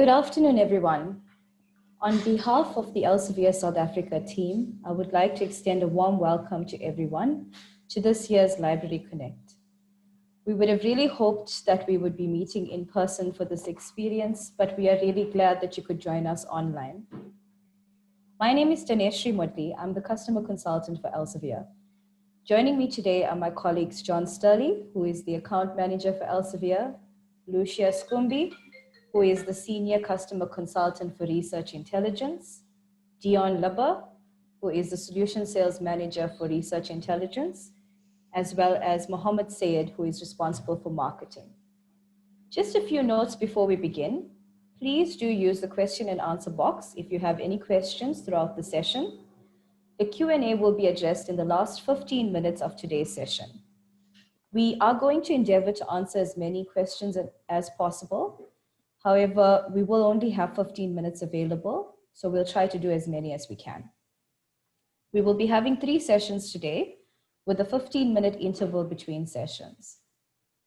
Good afternoon, everyone. On behalf of the Elsevier South Africa team, I would like to extend a warm welcome to everyone to this year's Library Connect. We would have really hoped that we would be meeting in person for this experience, but we are really glad that you could join us online. My name is Taneshri Modli. I'm the customer consultant for Elsevier. Joining me today are my colleagues John Sturley, who is the account manager for Elsevier, Lucia Skumbi, who is the Senior Customer Consultant for Research Intelligence, Dion Lubber, who is the Solution Sales Manager for Research Intelligence, as well as Mohammed Sayed, who is responsible for marketing. Just a few notes before we begin. Please do use the question and answer box if you have any questions throughout the session. The Q&A will be addressed in the last 15 minutes of today's session. We are going to endeavor to answer as many questions as possible. However, we will only have 15 minutes available, so we'll try to do as many as we can. We will be having 3 sessions today with a 15-minute interval between sessions.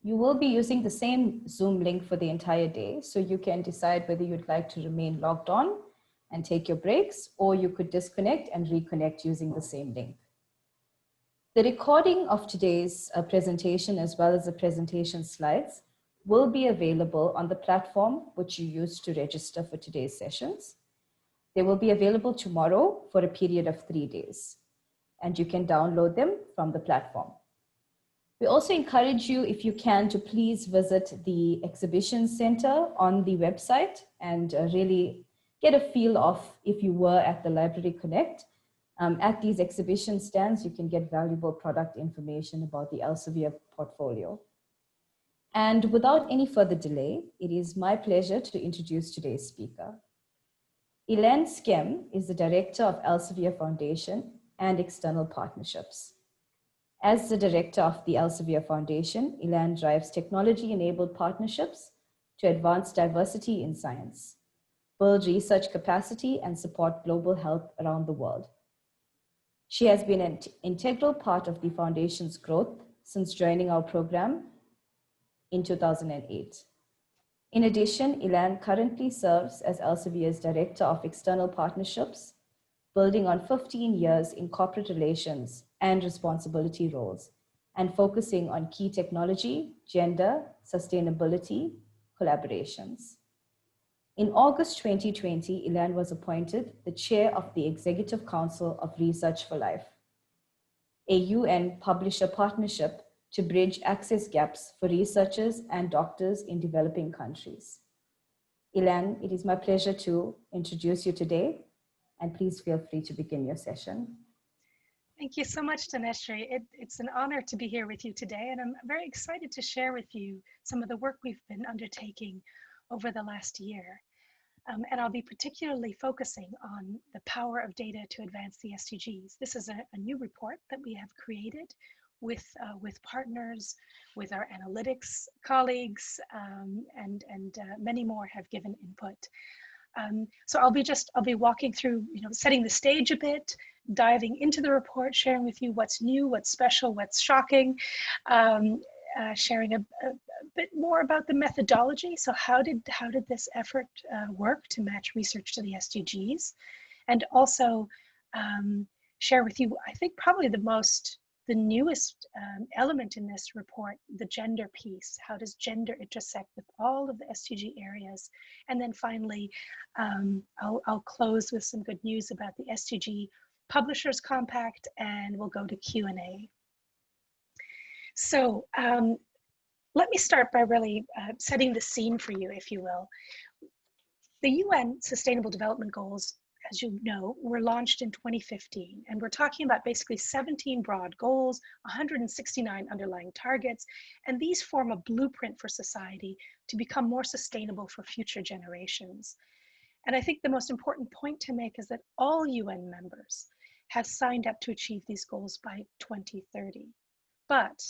You will be using the same Zoom link for the entire day, so you can decide whether you'd like to remain logged on and take your breaks, or you could disconnect and reconnect using the same link. The recording of today's presentation, as well as the presentation slides, will be available on the platform which you used to register for today's sessions. They will be available tomorrow for a period of 3 days, and you can download them from the platform. We also encourage you, if you can, to please visit the exhibition center on the website and really get a feel of if you were at the Library Connect. At these exhibition stands, you can get valuable product information about the Elsevier portfolio. And without any further delay, it is my pleasure to introduce today's speaker. Ilan Skem is the Director of Elsevier Foundation and External Partnerships. As the Director of the Elsevier Foundation, Ilan drives technology-enabled partnerships to advance diversity in science, build research capacity, and support global health around the world. She has been an integral part of the Foundation's growth since joining our program in 2008. In addition, Ilan currently serves as Elsevier's Director of External Partnerships, building on 15 years in corporate relations and responsibility roles, and focusing on key technology, gender, sustainability, collaborations. In August 2020, Ilan was appointed the Chair of the Executive Council of Research for Life, a UN publisher partnership to bridge access gaps for researchers and doctors in developing countries. Ilan, it is my pleasure to introduce you today, and please feel free to begin your session. Thank you so much, Taneshri. It's an honor to be here with you today, and I'm very excited to share with you some of the work we've been undertaking over the last year. And I'll be particularly focusing on the power of data to advance the SDGs. This is a new report that we have created with partners, with our analytics colleagues, and many more have given input. So I'll be walking through, setting the stage a bit, diving into the report, sharing with you what's new, what's special, what's shocking, sharing a bit more about the methodology. So how did this effort work to match research to the SDGs, and also share with you, I think probably the newest element in this report, the gender piece. How does gender intersect with all of the SDG areas? And then finally, I'll close with some good news about the SDG Publishers Compact, and we'll go to Q&A. So let me start by really setting the scene for you, if you will. The UN Sustainable Development Goals, as you know, were launched in 2015, and we're talking about basically 17 broad goals, 169 underlying targets, and these form a blueprint for society to become more sustainable for future generations. And I think the most important point to make is that all UN members have signed up to achieve these goals by 2030. But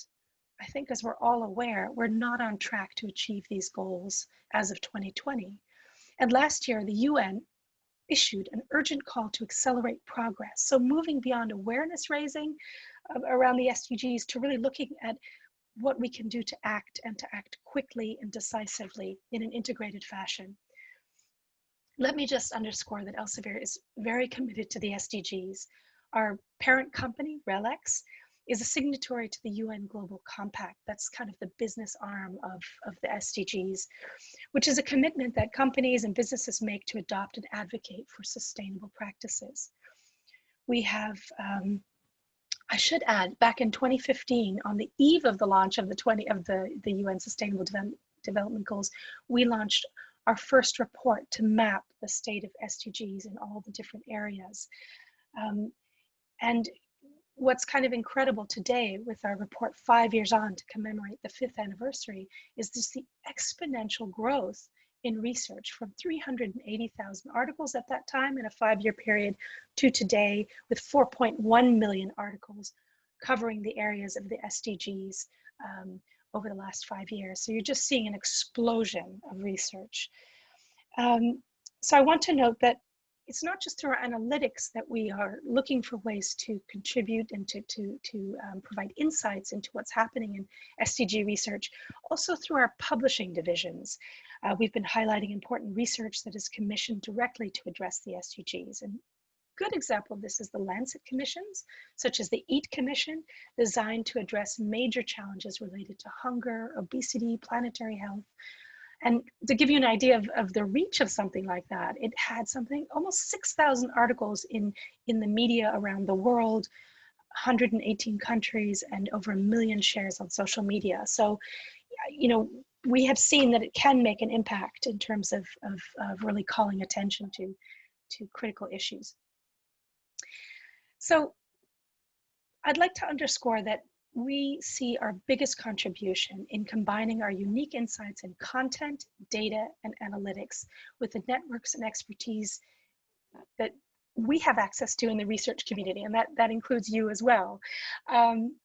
I think, as we're all aware, we're not on track to achieve these goals as of 2020. And last year, the UN issued an urgent call to accelerate progress. So moving beyond awareness raising around the SDGs to really looking at what we can do to act, and to act quickly and decisively in an integrated fashion. Let me just underscore that Elsevier is very committed to the SDGs. Our parent company, RELX, is a signatory to the UN Global Compact. That's kind of the business arm of the SDGs, which is a commitment that companies and businesses make to adopt and advocate for sustainable practices. We have, I should add, back in 2015, on the eve of the launch of the UN Sustainable Development Goals, we launched our first report to map the state of SDGs in all the different areas. And what's kind of incredible today with our report 5 years on to commemorate the 5th anniversary is just the exponential growth in research from 380,000 articles at that time in a 5-year period to today with 4.1 million articles covering the areas of the SDGs over the last 5 years. So you're just seeing an explosion of research. So I want to note that it's not just through our analytics that we are looking for ways to contribute and to provide insights into what's happening in SDG research, also through our publishing divisions. We've been highlighting important research that is commissioned directly to address the SDGs. And a good example of this is the Lancet commissions, such as the EAT Commission, designed to address major challenges related to hunger, obesity, planetary health. And to give you an idea of the reach of something like that, it had something almost 6,000 articles in the media around the world, 118 countries, and over 1 million shares on social media. So, you know, we have seen that it can make an impact in terms of really calling attention to critical issues. So I'd like to underscore that we see our biggest contribution in combining our unique insights in content, data, and analytics with the networks and expertise that we have access to in the research community, and that includes you as well.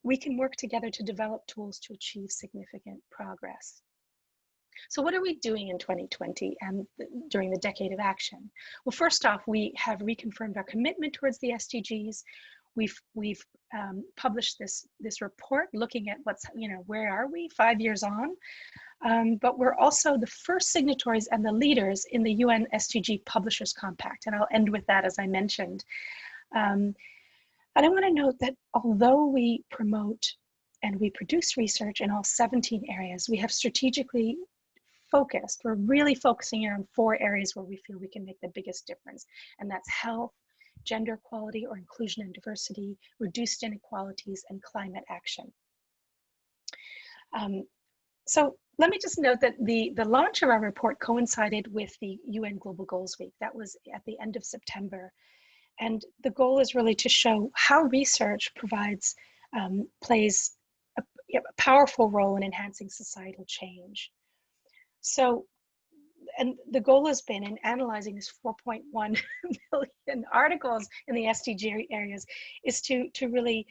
We can work together to develop tools to achieve significant progress. So what are we doing in 2020 and during the Decade of Action? Well, first off, we have reconfirmed our commitment towards the SDGs. We've published this report looking at what's, where are we 5 years on? But we're also the first signatories and the leaders in the UN SDG Publishers Compact. And I'll end with that, as I mentioned. And I want to note that although we promote and we produce research in all 17 areas, we have strategically focused. We're really focusing here on 4 areas where we feel we can make the biggest difference. And that's health, gender equality or inclusion and diversity, reduced inequalities, and climate action. So let me just note that the launch of our report coincided with the UN Global Goals Week. That was at the end of September. And the goal is really to show how research plays a powerful role in enhancing societal change. So, and the goal has been in analyzing this 4.1 million articles in the SDG areas is to really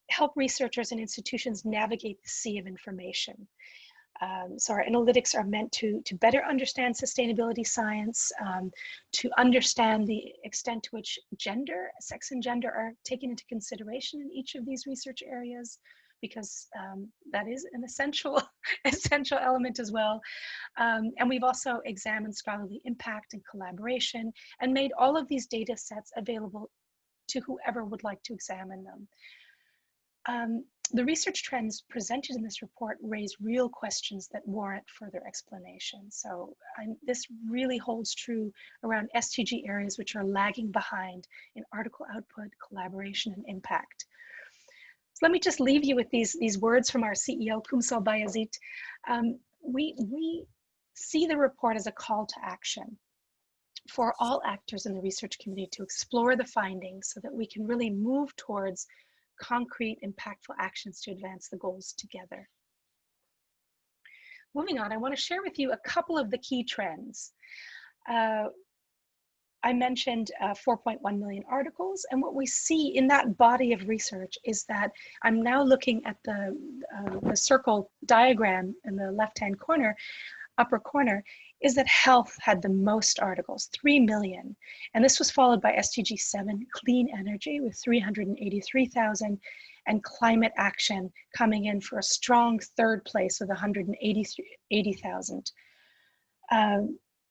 help researchers and institutions navigate the sea of information. So our analytics are meant to better understand sustainability science, to understand the extent to which sex and gender are taken into consideration in each of these research areas, because that is an essential element as well. And we've also examined scholarly impact and collaboration and made all of these data sets available to whoever would like to examine them. The research trends presented in this report raise real questions that warrant further explanation. So this really holds true around SDG areas which are lagging behind in article output, collaboration, and impact. So let me just leave you with these words from our CEO, Kumsal Bayazit. We see the report as a call to action for all actors in the research community to explore the findings so that we can really move towards concrete, impactful actions to advance the goals together. Moving on, I want to share with you a couple of the key trends. I mentioned 4.1 million articles, and what we see in that body of research is that I'm now looking at the circle diagram in the left-hand corner, upper corner, is that health had the most articles, 3 million. And this was followed by SDG 7, clean energy, with 383,000, and climate action coming in for a strong third place with 180,000.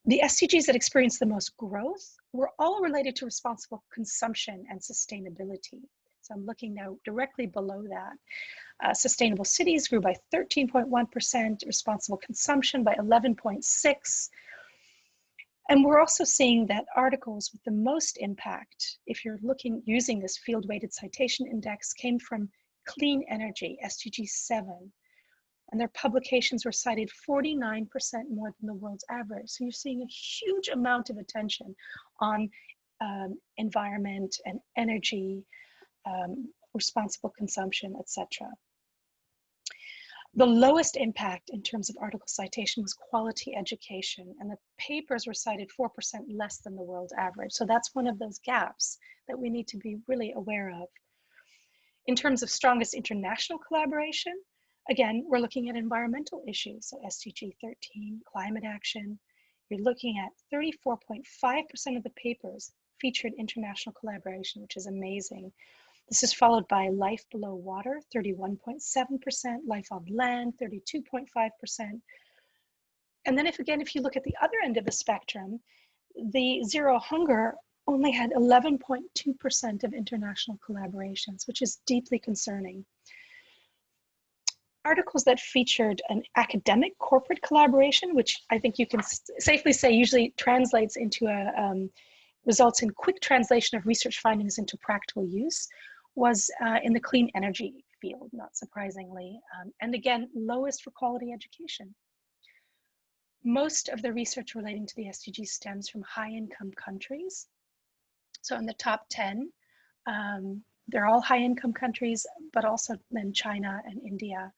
The SDGs that experienced the most growth were all related to responsible consumption and sustainability. So I'm looking now directly below that. Sustainable cities grew by 13.1%, responsible consumption by 11.6%. And we're also seeing that articles with the most impact, if you're using this field-weighted citation index, came from clean energy, SDG 7. And their publications were cited 49% more than the world's average. So you're seeing a huge amount of attention on environment and energy, responsible consumption, etc. The lowest impact in terms of article citation was quality education, and the papers were cited 4% less than the world average. So that's one of those gaps that we need to be really aware of. In terms of strongest international collaboration, again, we're looking at environmental issues, so SDG 13, climate action. You're looking at 34.5% of the papers featured international collaboration, which is amazing. This is followed by life below water, 31.7%, life on land, 32.5%. And then if you look at the other end of the spectrum, the zero hunger only had 11.2% of international collaborations, which is deeply concerning. Articles that featured an academic corporate collaboration, which I think you can safely say usually translates into results in quick translation of research findings into practical use, was in the clean energy field, not surprisingly. And again, lowest for quality education. Most of the research relating to the SDGs stems from high-income countries. So in the top 10, they're all high-income countries, but also then China and India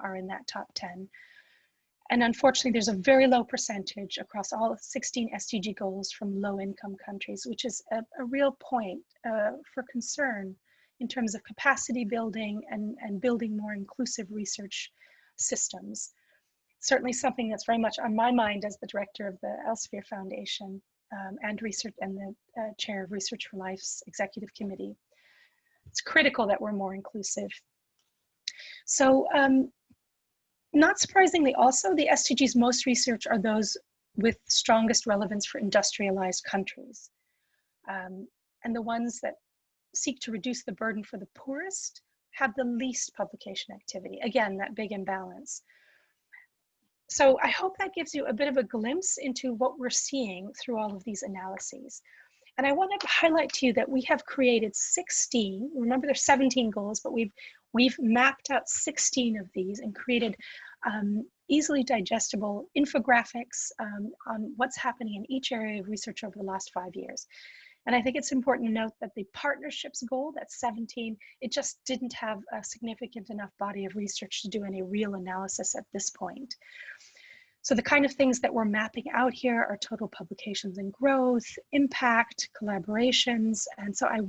are in that top 10. And unfortunately, there's a very low percentage across all 16 SDG goals from low-income countries, which is a real point for concern in terms of capacity building and building more inclusive research systems. Certainly something that's very much on my mind as the director of the Elsevier Foundation and the chair of Research for Life's executive committee. It's critical that we're more inclusive. So not surprisingly also, the SDGs most research are those with strongest relevance for industrialized countries. And the ones that seek to reduce the burden for the poorest have the least publication activity. Again, that big imbalance. So I hope that gives you a bit of a glimpse into what we're seeing through all of these analyses. And I want to highlight to you that we have created 16, remember there's 17 goals, but we've mapped out 16 of these and created easily digestible infographics on what's happening in each area of research over the last 5 years. And I think it's important to note that the partnerships goal, that's 17, it just didn't have a significant enough body of research to do any real analysis at this point. So the kind of things that we're mapping out here are total publications and growth, impact, collaborations. And so I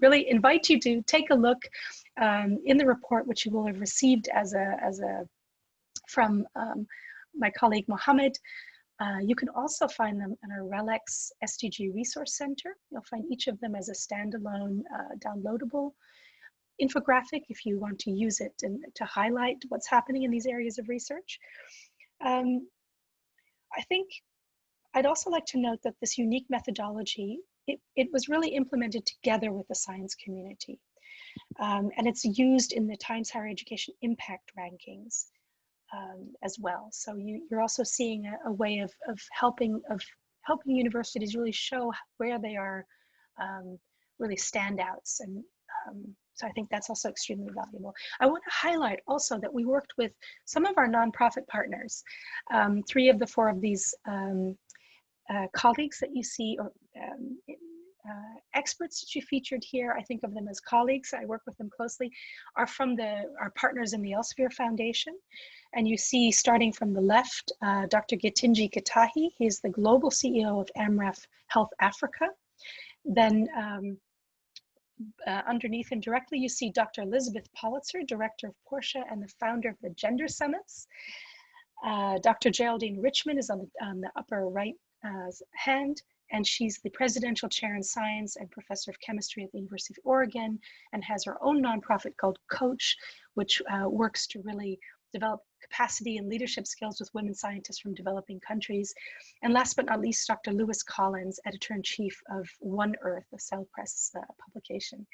really invite you to take a look in the report, which you will have received from my colleague Mohammed. You can also find them in our RELX SDG Resource Center. You'll find each of them as a standalone downloadable infographic if you want to use it and to highlight what's happening in these areas of research. I think I'd also like to note that this unique methodology, it was really implemented together with the science community. And it's used in the Times Higher Education Impact Rankings as well. So you're also seeing a way of helping universities really show where they are really standouts. And so I think that's also extremely valuable. I want to highlight also that we worked with some of our nonprofit partners. 3 of the 4 of these colleagues that you see, or experts that you featured here, I think of them as colleagues, I work with them closely, are from our partners in the Elsevier Foundation. And you see, starting from the left, Dr. Gitinji Katahi, he's the global CEO of AMREF Health Africa. Then underneath him directly, you see Dr. Elizabeth Politzer, director of Portia and the founder of the Gender Summits. Dr. Geraldine Richmond is on the upper right hand, and she's the presidential chair in science and professor of chemistry at the University of Oregon, and has her own nonprofit called Coach, which works to really develop capacity and leadership skills with women scientists from developing countries. And last but not least, Dr. Lewis Collins, editor-in-chief of One Earth, a Cell Press publication.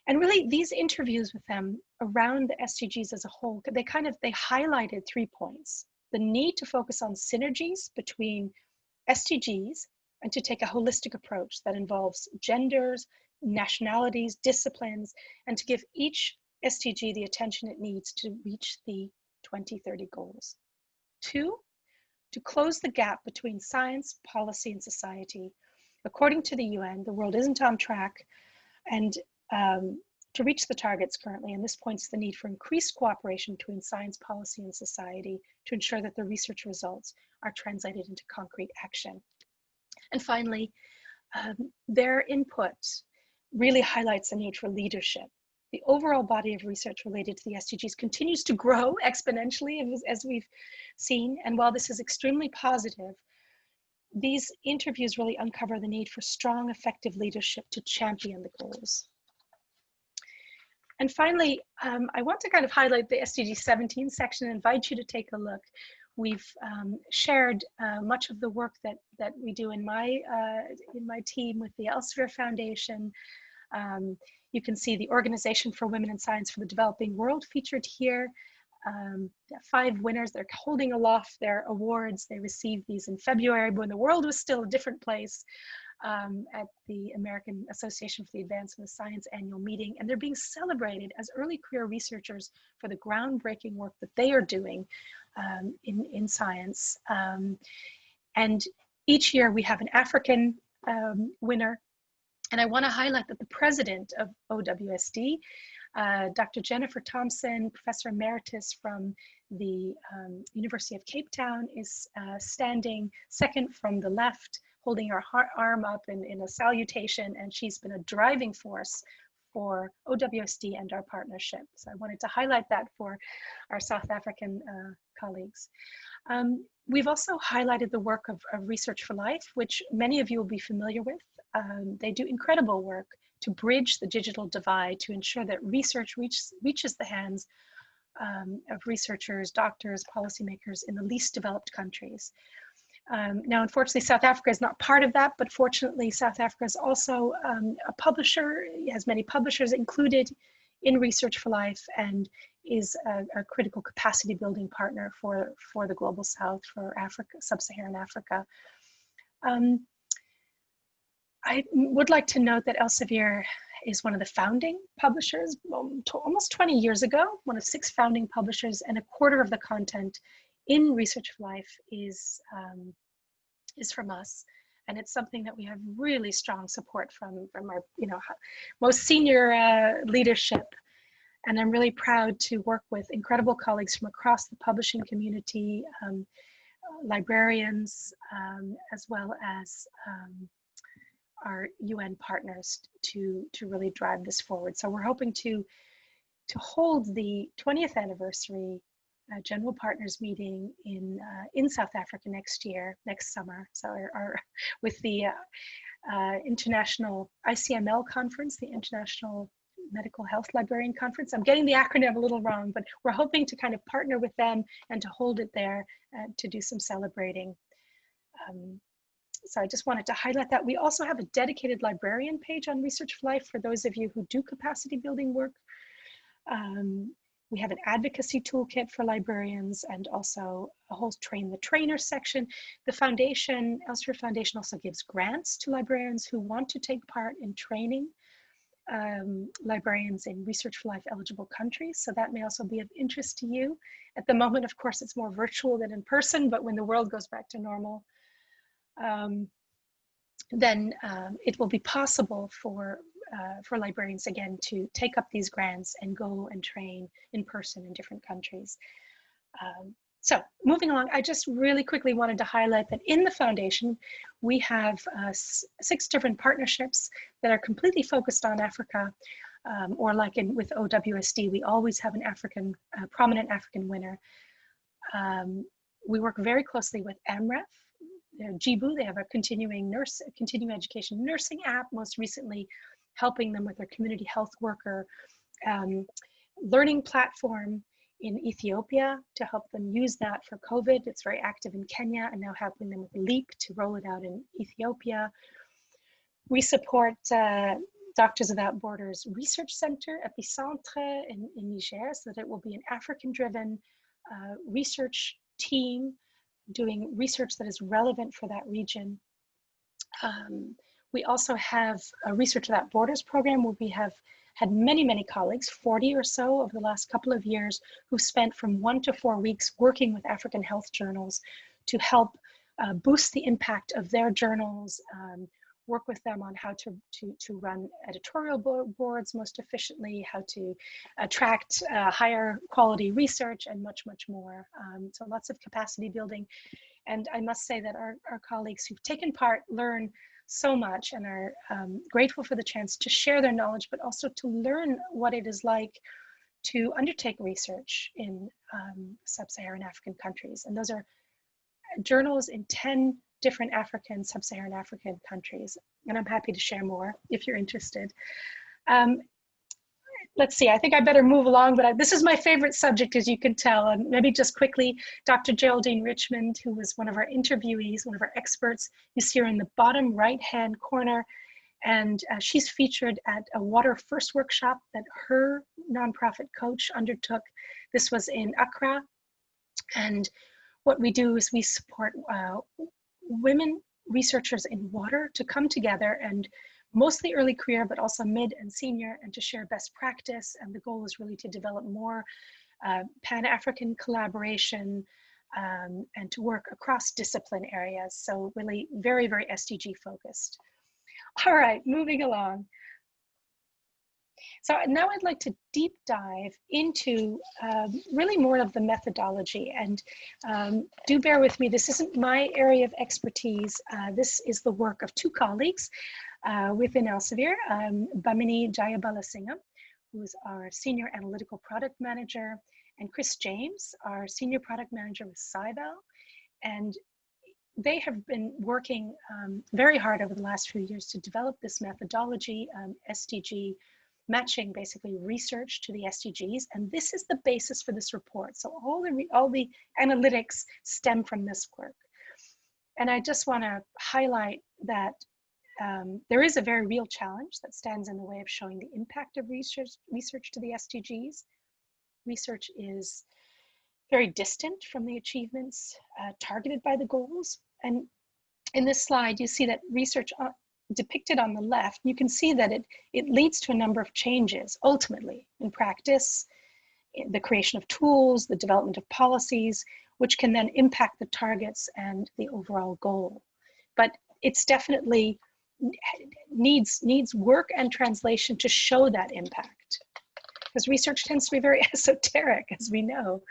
And really, these interviews with them around the SDGs as a whole, they highlighted 3 points: the need to focus on synergies between SDGs and to take a holistic approach that involves genders, nationalities, disciplines, and to give each SDG the attention it needs to reach the 2030 goals. 2, to close the gap between science, policy, and society. According to the UN, the world isn't on track and to reach the targets currently, and this points to the need for increased cooperation between science, policy, and society to ensure that the research results are translated into concrete action. And finally, their input really highlights the need for leadership. The overall body of research related to the SDGs continues to grow exponentially, as we've seen, and while this is extremely positive, these interviews really uncover the need for strong, effective leadership to champion the goals. And finally, I want to kind of highlight the SDG 17 section and invite you to take a look. We've shared much of the work that we do in my team with the Elsevier Foundation. You can see the Organization for Women in Science for the Developing World featured here. 5 winners, they're holding aloft their awards. They received these in February when the world was still a different place, at the American Association for the Advancement of Science annual meeting, and they're being celebrated as early career researchers for the groundbreaking work that they are doing in science. And each year we have an African winner, and I want to highlight that the president of OWSD, Dr. Jennifer Thompson, Professor Emeritus from the University of Cape Town, is standing second from the left, holding her arm up in a salutation, and she's been a driving force for OWSD and our partnership. So I wanted to highlight that for our South African colleagues. We've also highlighted the work of Research for Life, which many of you will be familiar with. They do incredible work to bridge the digital divide to ensure that research reaches the hands of researchers, doctors, policymakers in the least developed countries. Now, unfortunately, South Africa is not part of that, but fortunately, South Africa is also a publisher, has many publishers included in Research for Life, and is a critical capacity building partner for the Global South, for Africa, Sub-Saharan Africa. I would like to note that Elsevier is one of the founding publishers, almost 20 years ago, one of 6 founding publishers, and a quarter of the content in Research for Life is from us, and it's something that we have really strong support from our most senior leadership. And I'm really proud to work with incredible colleagues from across the publishing community, librarians, as well as our UN partners to really drive this forward. So we're hoping to hold the 20th anniversary General Partners meeting in South Africa next summer. So with the International ICML conference, the International Medical Health Librarian Conference. I'm getting the acronym a little wrong, but we're hoping to kind of partner with them and to hold it there to do some celebrating. So I just wanted to highlight that. We also have a dedicated librarian page on Research for Life for those of you who do capacity building work. We have an advocacy toolkit for librarians and also a whole train the trainer section. The foundation, Elsevier Foundation, also gives grants to librarians who want to take part in training librarians in Research for Life eligible countries. So that may also be of interest to you. At the moment, of course, it's more virtual than in person, but when the world goes back to normal, then it will be possible for librarians again to take up these grants and go and train in person in different countries. So moving along, I just really quickly wanted to highlight that in the foundation, we have 6 different partnerships that are completely focused on Africa, or like with OWSD, we always have an prominent African winner. We work very closely with AMREF, Jibu. They have a continuing education nursing app, most recently helping them with their community health worker learning platform. in Ethiopia to help them use that for COVID. It's very active in Kenya, and now helping them with LEAP to roll it out in Ethiopia. We support Doctors Without Borders Research Center, Epicentre in Niger, so that it will be an African-driven research team doing research that is relevant for that region. We also have a Research Without Borders program where we have had many colleagues, 40 or so over the last couple of years, who've spent from 1 to 4 weeks working with African health journals to help boost the impact of their journals, work with them on how to run editorial boards most efficiently, how to attract higher quality research, and much more. So lots of capacity building. And I must say that our colleagues who've taken part learn so much and are grateful for the chance to share their knowledge, but also to learn what it is like to undertake research in sub-Saharan African countries. And those are journals in 10 different sub-Saharan African countries. And I'm happy to share more if you're interested. Let's see, I think I better move along, but this is my favorite subject, as you can tell. And maybe just quickly, Dr. Geraldine Richmond, who was one of our interviewees, one of our experts, you see her in the bottom right-hand corner. And she's featured at a Water First workshop that her nonprofit coach undertook. This was in Accra. And what we do is we support women researchers in water to come together, and mostly early career, but also mid and senior, and to share best practice. And the goal is really to develop more Pan-African collaboration and to work across discipline areas. So really very SDG focused. All right, moving along. So now I'd like to deep dive into really more of the methodology, and do bear with me, this isn't my area of expertise. This is the work of 2 colleagues within Elsevier, Bamini Jayabalasingham, who is our Senior Analytical Product Manager, and Chris James, our Senior Product Manager with SciVal. And they have been working very hard over the last few years to develop this methodology, SDG matching basically research to the SDGs, and this is the basis for this report. So all the analytics stem from this work. And I just want to highlight that there is a very real challenge that stands in the way of showing the impact of research to the SDGs. Research is very distant from the achievements targeted by the goals. And in this slide, you see that research depicted on the left, you can see that it leads to a number of changes, ultimately, in practice, in the creation of tools, the development of policies, which can then impact the targets and the overall goal. But it's definitely needs work and translation to show that impact, because research tends to be very esoteric, as we know.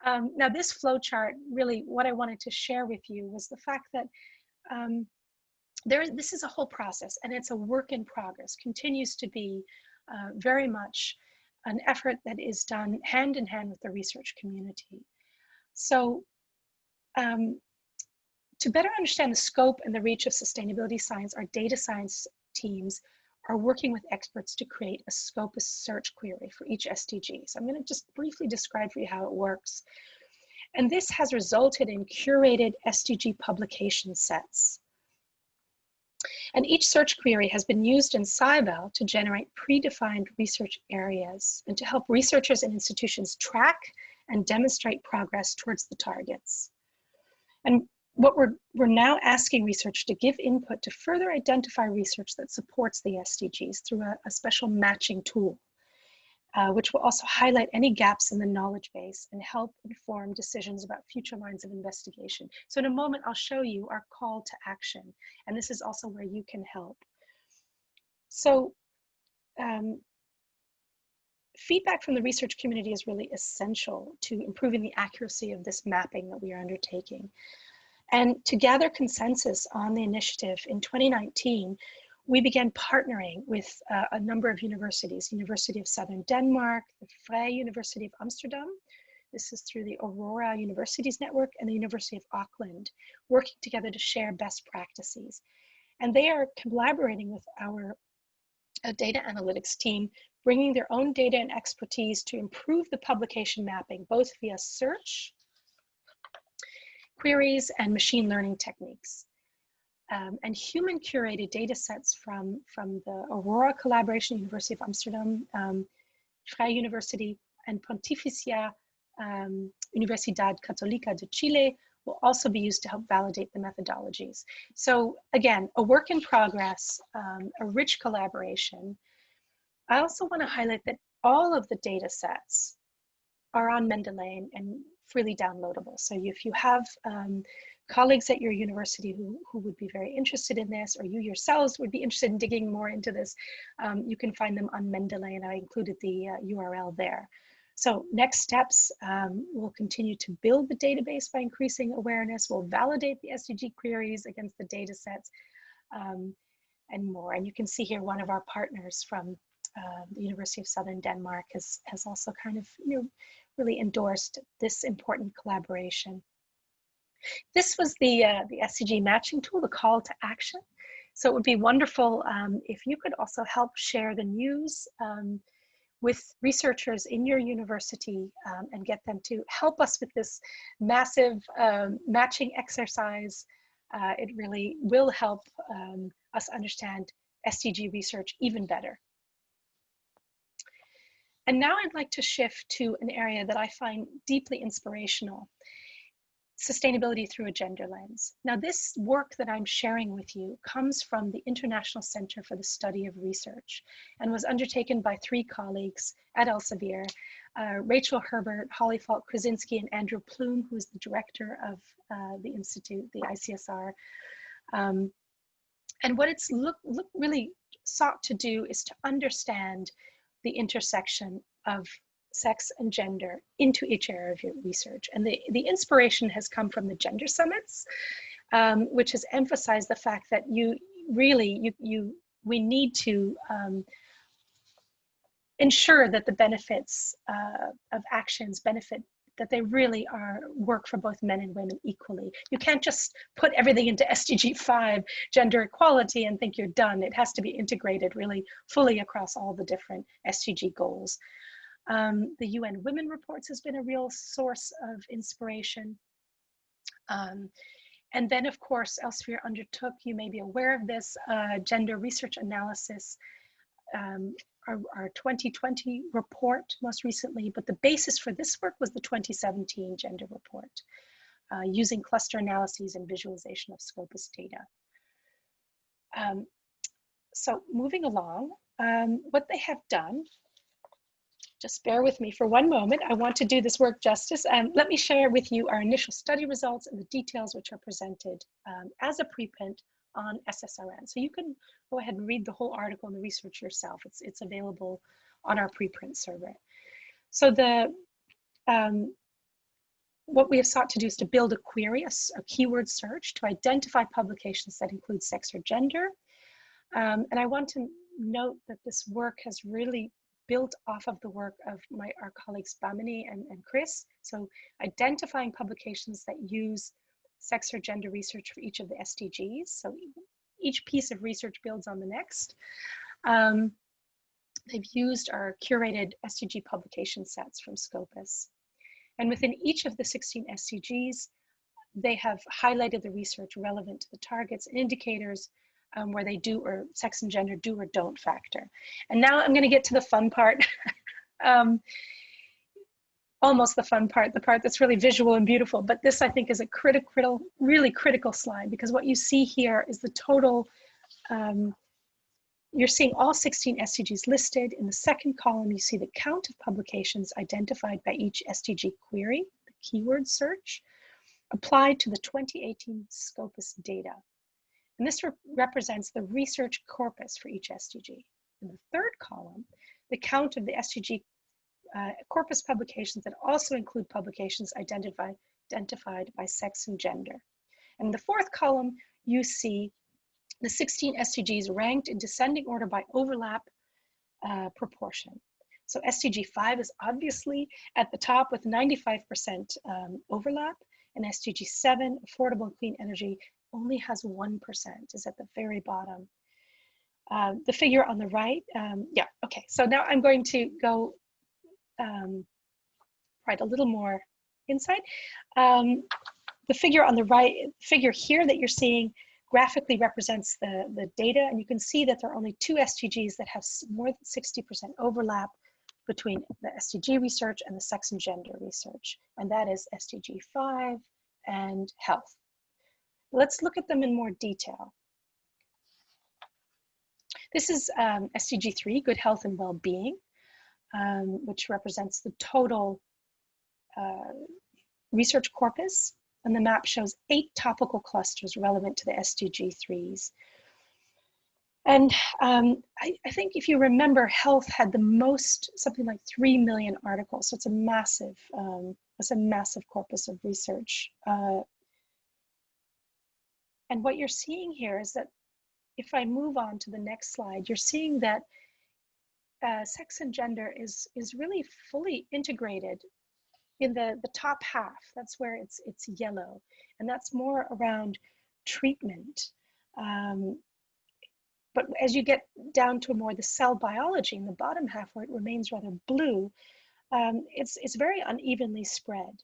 Now this flowchart, really what I wanted to share with you was the fact that this is a whole process, and it's a work in progress, continues to be very much an effort that is done hand in hand with the research community. So to better understand the scope and the reach of sustainability science, our data science teams are working with experts to create a Scopus search query for each SDG. So I'm going to just briefly describe for you how it works. And this has resulted in curated SDG publication sets. And each search query has been used in SciVal to generate predefined research areas and to help researchers and institutions track and demonstrate progress towards the targets. And what we're now asking research to give input to further identify research that supports the SDGs through a special matching tool, which will also highlight any gaps in the knowledge base and help inform decisions about future lines of investigation. So in a moment, I'll show you our call to action, and this is also where you can help. So feedback from the research community is really essential to improving the accuracy of this mapping that we are undertaking. And to gather consensus on the initiative in 2019, we began partnering with a number of universities, University of Southern Denmark, the Vrije University of Amsterdam. This is through the Aurora Universities Network, and the University of Auckland, working together to share best practices. And they are collaborating with our data analytics team bringing their own data and expertise to improve the publication mapping, both via search, queries, and machine learning techniques. And human curated data sets from the Aurora Collaboration, University of Amsterdam, Vrije University, and Pontificia Universidad Católica de Chile will also be used to help validate the methodologies. So again, a work in progress, a rich collaboration. I also want to highlight that all of the data sets are on Mendeley and freely downloadable. So if you have colleagues at your university who would be very interested in this, or you yourselves would be interested in digging more into this, you can find them on Mendeley, and I included the URL there. So next steps, we'll continue to build the database by increasing awareness. We'll validate the SDG queries against the data sets and more. And you can see here one of our partners from the University of Southern Denmark has also kind of really endorsed this important collaboration. This was the SDG matching tool, the call to action. So it would be wonderful if you could also help share the news with researchers in your university and get them to help us with this massive matching exercise. It really will help us understand SDG research even better. And now I'd like to shift to an area that I find deeply inspirational: sustainability through a gender lens. Now, this work that I'm sharing with you comes from the International Center for the Study of Research and was undertaken by 3 colleagues at Elsevier, Rachel Herbert, Holly Falk-Krasinski, and Andrew Plume, who is the director of the Institute, the ICSR. And what it's really sought to do is to understand the intersection of sex and gender into each area of your research. And the inspiration has come from the gender summits, which has emphasized the fact that we need to ensure that the benefits of actions that they really work for both men and women equally. You can't just put everything into SDG 5, gender equality, and think you're done. It has to be integrated really fully across all the different SDG goals. The UN Women Reports has been a real source of inspiration. And then, of course, Elsevier undertook, you may be aware of this, gender research analysis, our 2020 report most recently, but the basis for this work was the 2017 gender report, using cluster analyses and visualization of Scopus data. So moving along, what they have done, just bear with me for one moment. I want to do this work justice. Let me share with you our initial study results and the details which are presented as a preprint on SSRN. So you can go ahead and read the whole article and the research yourself. It's available on our preprint server. So what we have sought to do is to build a query, a keyword search, to identify publications that include sex or gender. And I want to note that this work has really built off of the work of our colleagues Bamini and Chris. So identifying publications that use sex or gender research for each of the SDGs. So each piece of research builds on the next. They've used our curated SDG publication sets from Scopus. And within each of the 16 SDGs, they have highlighted the research relevant to the targets and indicators where they do, or sex and gender do or don't factor. And now I'm going to get to the fun part. Almost the fun part, the part that's really visual and beautiful, but this I think is a really critical slide, because what you see here is the total, you're seeing all 16 SDGs listed. In the second column, you see the count of publications identified by each SDG query, the keyword search, applied to the 2018 Scopus data. And this represents the research corpus for each SDG. In the third column, the count of the SDG corpus publications that also include publications identified by sex and gender. And in the fourth column, you see the 16 SDGs ranked in descending order by overlap proportion. So SDG 5 is obviously at the top with 95% overlap, and SDG 7, affordable and clean energy, only has 1%, is at the very bottom. The figure on the right, yeah, okay. So now I'm going to go right a little more inside. The figure on the right, figure here that you're seeing graphically represents the data, and you can see that there are only 2 SDGs that have more than 60% overlap between the SDG research and the sex and gender research, and that is SDG 5 and health. Let's look at them in more detail. This is SDG 3, good health and well-being, which represents the total research corpus, and the map shows 8 topical clusters relevant to the SDG 3s. And I think if you remember, health had the most, something like 3 million articles, so it's a massive corpus of research. And what you're seeing here is that if I move on to the next slide, you're seeing that sex and gender is really fully integrated in the top half. That's where it's yellow, and that's more around treatment. But as you get down to more the cell biology in the bottom half, where it remains rather blue, it's very unevenly spread.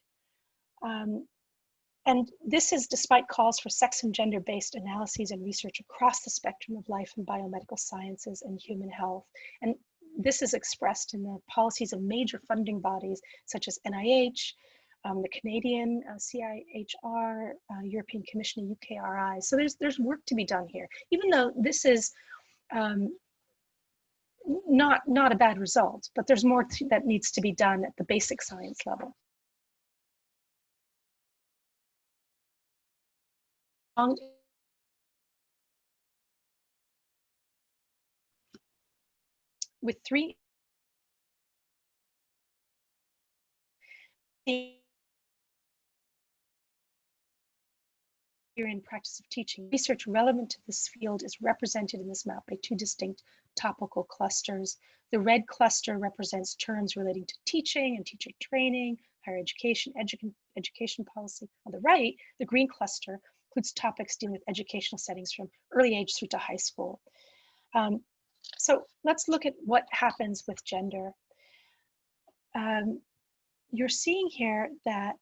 And this is despite calls for sex and gender-based analyses and research across the spectrum of life and biomedical sciences and human health. And this is expressed in the policies of major funding bodies such as NIH, the Canadian CIHR, European Commission, and UKRI. So there's work to be done here, even though this is not a bad result, but there's more that needs to be done at the basic science level. With 3 in practice of teaching, research relevant to this field is represented in this map by 2 distinct topical clusters. The red cluster represents terms relating to teaching and teacher training, higher education, education policy. On the right, the green cluster includes topics dealing with educational settings from early age through to high school. So let's look at what happens with gender. You're seeing here that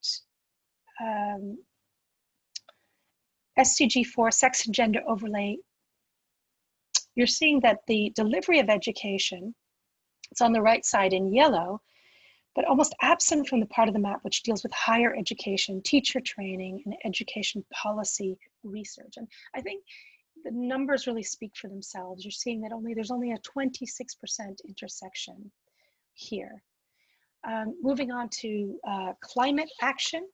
SDG 4, sex and gender overlay, you're seeing that the delivery of education, it's on the right side in yellow, but almost absent from the part of the map which deals with higher education, teacher training, and education policy research. And I think the numbers really speak for themselves. You're seeing that there's only a 26% intersection here. Moving on to climate action.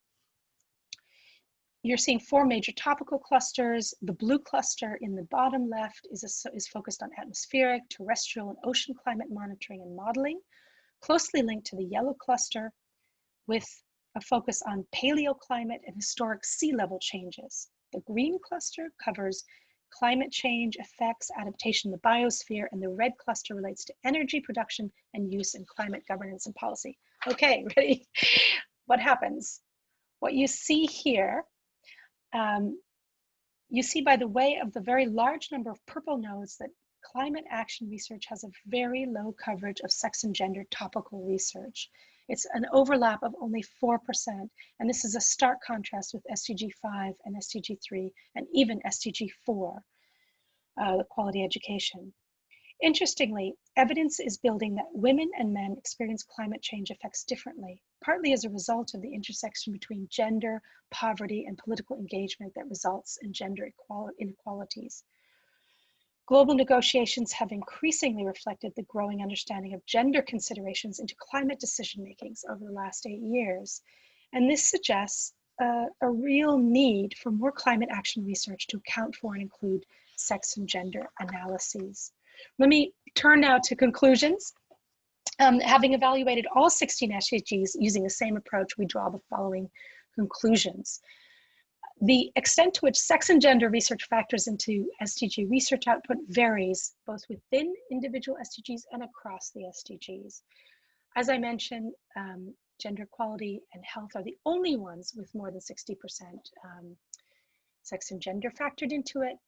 You're seeing 4 major topical clusters. The blue cluster in the bottom left is focused on atmospheric, terrestrial, and ocean climate monitoring and modeling, closely linked to the yellow cluster with a focus on paleoclimate and historic sea level changes. The green cluster covers climate change effects, adaptation in the biosphere, and the red cluster relates to energy production and use in climate governance and policy. Okay, ready? What happens? What you see here, you see by the way of the very large number of purple nodes that climate action research has a very low coverage of sex and gender topical research. It's an overlap of only 4%, and this is a stark contrast with SDG 5 and SDG 3 and even SDG 4, the quality education. Interestingly, evidence is building that women and men experience climate change effects differently, partly as a result of the intersection between gender, poverty, and political engagement that results in gender inequalities. Global negotiations have increasingly reflected the growing understanding of gender considerations into climate decision-makings over the last 8 years. And this suggests a real need for more climate action research to account for and include sex and gender analyses. Let me turn now to conclusions. Having evaluated all 16 SDGs using the same approach, we draw the following conclusions. The extent to which sex and gender research factors into SDG research output varies both within individual SDGs and across the SDGs. As I mentioned, gender equality and health are the only ones with more than 60% sex and gender factored into it.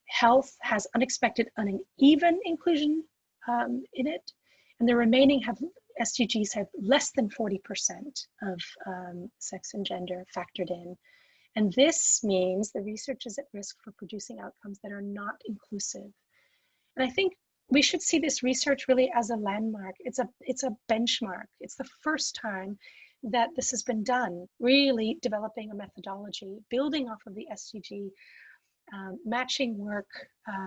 Health has unexpected uneven inclusion in it, and the remaining SDGs have less than 40% of sex and gender factored in. And this means the research is at risk for producing outcomes that are not inclusive. And I think we should see this research really as a landmark. It's a benchmark. It's the first time that this has been done, really developing a methodology, building off of the SDG matching work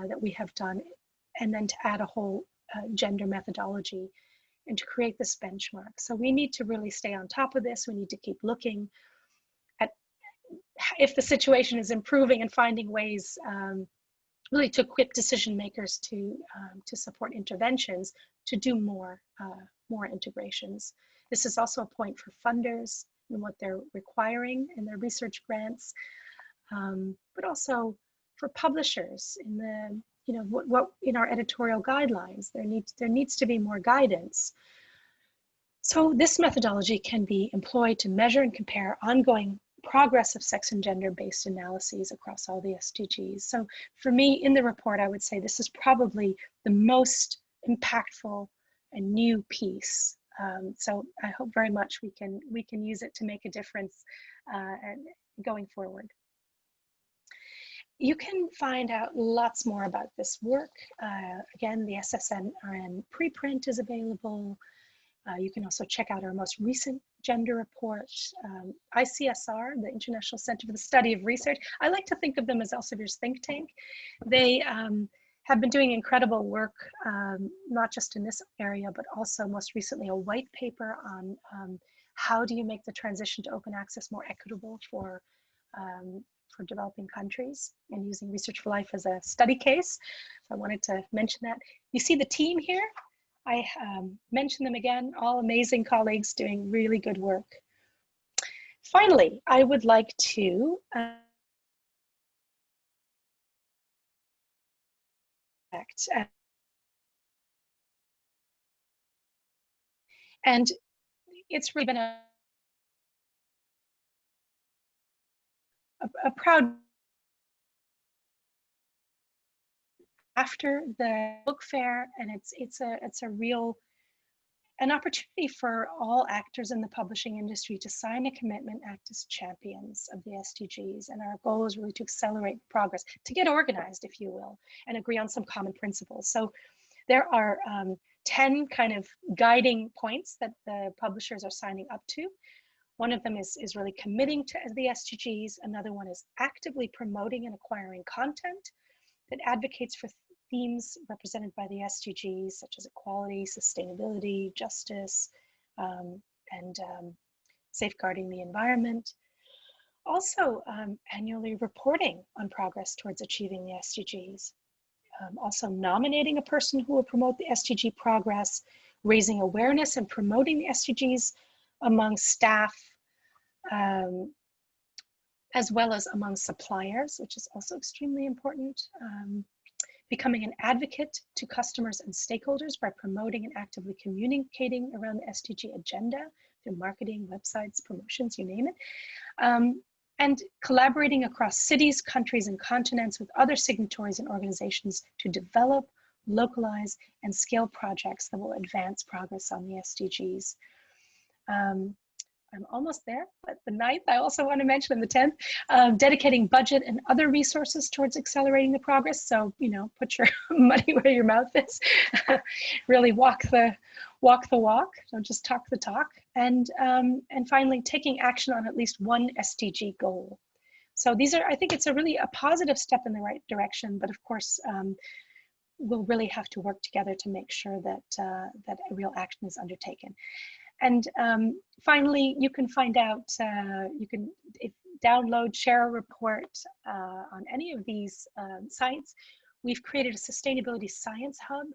that we have done, and then to add a whole gender methodology and to create this benchmark. So we need to really stay on top of this. We need to keep looking at if the situation is improving and finding ways really to equip decision makers to support interventions to do more integrations. This is also a point for funders and what they're requiring in their research grants, but also for publishers in the what in our editorial guidelines. There needs to be more guidance. So this methodology can be employed to measure and compare ongoing progress of sex and gender-based analyses across all the SDGs. So for me, in the report, I would say this is probably the most impactful and new piece. So I hope very much we can use it to make a difference going forward. You can find out lots more about this work. Again, the SSNRN preprint is available. You can also check out our most recent gender report. ICSR, the International Center for the Study of Research, I like to think of them as Elsevier's think tank. They have been doing incredible work, not just in this area, but also most recently a white paper on how do you make the transition to open access more equitable for developing countries, and using Research for Life as a study case. So I wanted to mention that. You see the team here? I mention them again, all amazing colleagues doing really good work. Finally, I would like to and it's really been a proud after the book fair, and it's a real an opportunity for all actors in the publishing industry to sign a commitment, act as champions of the SDGs. And our goal is really to accelerate progress, to get organized, if you will, and agree on some common principles. So there are 10 kind of guiding points that the publishers are signing up to. One of them is really committing to the SDGs. Another one is actively promoting and acquiring content that advocates for themes represented by the SDGs, such as equality, sustainability, justice, and safeguarding the environment. Also, annually reporting on progress towards achieving the SDGs. Also nominating a person who will promote the SDG progress, raising awareness and promoting the SDGs among staff, as well as among suppliers, which is also extremely important. Becoming an advocate to customers and stakeholders by promoting and actively communicating around the SDG agenda through marketing, websites, promotions, you name it. And collaborating across cities, countries, and continents with other signatories and organizations to develop, localize, and scale projects that will advance progress on the SDGs. I'm almost there, but the 9th, I also want to mention, and the 10th, dedicating budget and other resources towards accelerating the progress. So, put your money where your mouth is. Really walk the walk, don't just talk the talk. And finally, taking action on at least one SDG goal. So these are, I think it's a positive step in the right direction, but of course, we'll really have to work together to make sure that, that a real action is undertaken. And finally, you can find out, you can download, share a report on any of these sites. We've created a sustainability science hub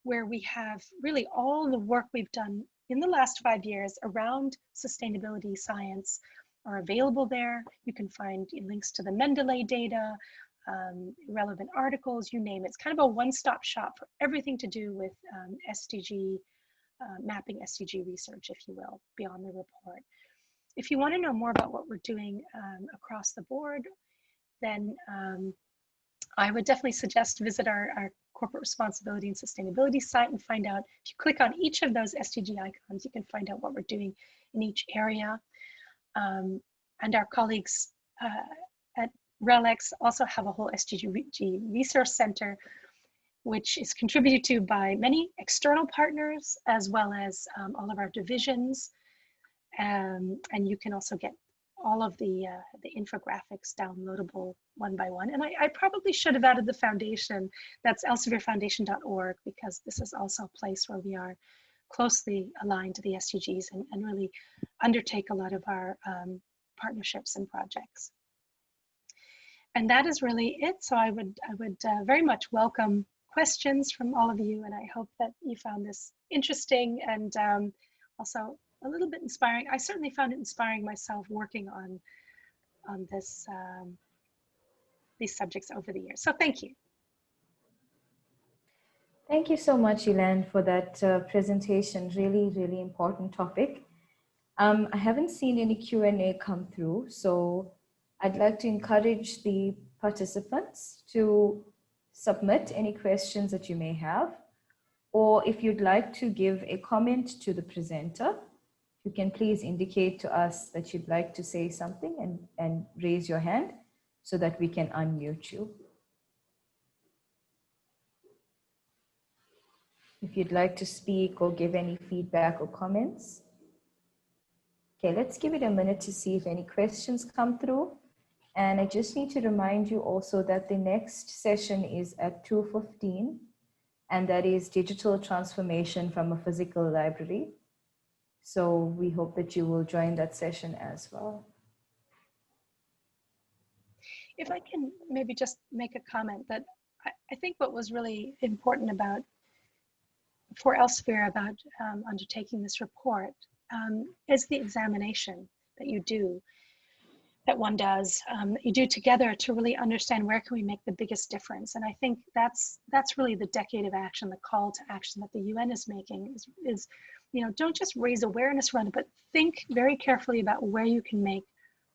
where we have really all the work we've done in the last 5 years around sustainability science are available there. You can find links to the Mendeley data, relevant articles, you name it. It's kind of a one-stop shop for everything to do with SDG, mapping SDG research, if you will, beyond the report. If you want to know more about what we're doing across the board, then I would definitely suggest to visit our corporate responsibility and sustainability site and find out, if you click on each of those SDG icons, you can find out what we're doing in each area. And our colleagues at RELX also have a whole SDG Resource Center, which is contributed to by many external partners, as well as all of our divisions. And you can also get all of the infographics downloadable one by one. And I probably should have added the foundation. That's elsevierfoundation.org, because this is also a place where we are closely aligned to the SDGs and really undertake a lot of our partnerships and projects. And that is really it. So I would very much welcome questions from all of you, and I hope that you found this interesting and also a little bit inspiring. I certainly found it inspiring myself working on this these subjects over the years. So thank you. Thank you so much, Ilan, for that presentation. Really, really important topic. I haven't seen any Q&A come through, so I'd like to encourage the participants to submit any questions that you may have, or if you'd like to give a comment to the presenter, you can please indicate to us that you'd like to say something and raise your hand so that we can unmute you. If you'd like to speak or give any feedback or comments. Okay, let's give it a minute to see if any questions come through. And I just need to remind you also that the next session is at 2:15, and that is digital transformation from a physical library. So we hope that you will join that session as well. If I can maybe just make a comment, that I think what was really important for Elsevier about undertaking this report is the examination that you do, that one does, that you do together to really understand where can we make the biggest difference. And I think that's really the decade of action, the call to action that the UN is making is, you know, don't just raise awareness around it, but think very carefully about where you can make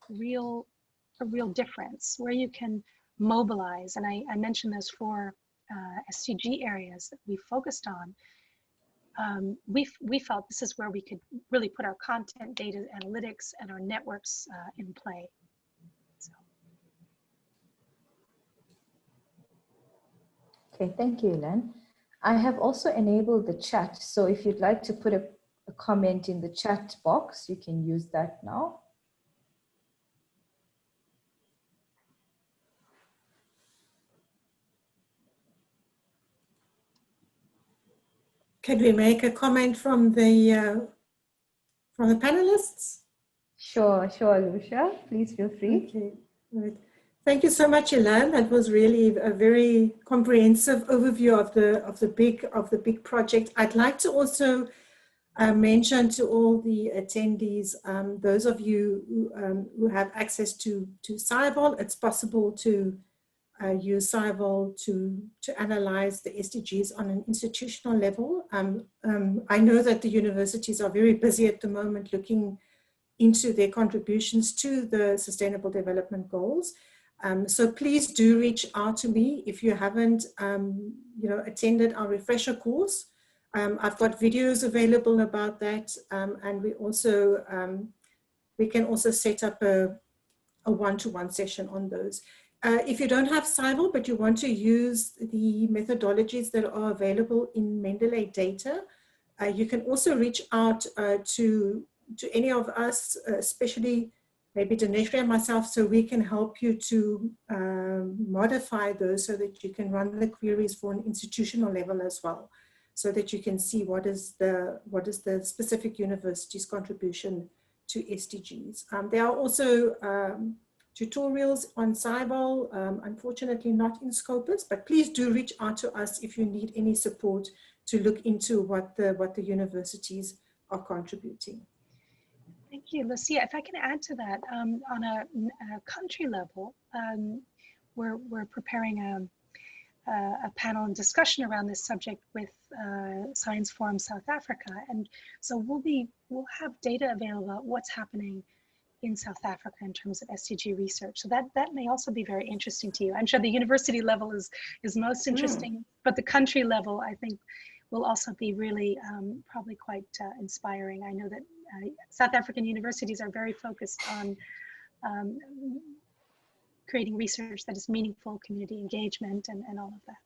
a real difference, where you can mobilize. And I mentioned those 4 SDG areas that we focused on. We felt this is where we could really put our content, data, analytics, and our networks in play. So. Okay, thank you, Ilan. I have also enabled the chat. So if you'd like to put a comment in the chat box, you can use that now. Can we make a comment from the panelists? Sure, Lucia. Please feel free. Okay, right. Thank you so much, Ilan. That was really a very comprehensive overview of the big project. I'd like to also mention to all the attendees, those of you who have access to SciVol, it's possible to use SciVol to analyze the SDGs on an institutional level. I know that the universities are very busy at the moment looking into their contributions to the Sustainable Development Goals. So please do reach out to me if you haven't attended our refresher course. I've got videos available about that, and we can also set up a one-to-one session on those. If you don't have SciVol, but you want to use the methodologies that are available in Mendeley data, you can also reach out to any of us, especially maybe Dineshri and myself, so we can help you to modify those so that you can run the queries for an institutional level as well, so that you can see what is the specific university's contribution to SDGs. There are also tutorials on SciVol, unfortunately not in Scopus, but please do reach out to us if you need any support to look into what the universities are contributing. Thank you, Lucia. If I can add to that, on a country level, we're preparing a panel and discussion around this subject with Science Forum South Africa, and so we'll have data available about what's happening in South Africa in terms of SDG research. So that may also be very interesting to you. I'm sure the university level is most interesting, but the country level, I think, will also be really probably quite inspiring. I know that South African universities are very focused on creating research that is meaningful, community engagement, and all of that.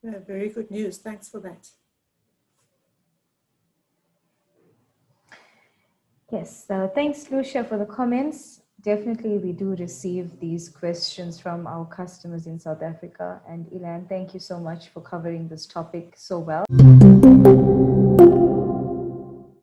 Yeah, very good news. Thanks for that. Yes, thanks, Lucia, for the comments. Definitely, we do receive these questions from our customers in South Africa. And Ilan, thank you so much for covering this topic so well.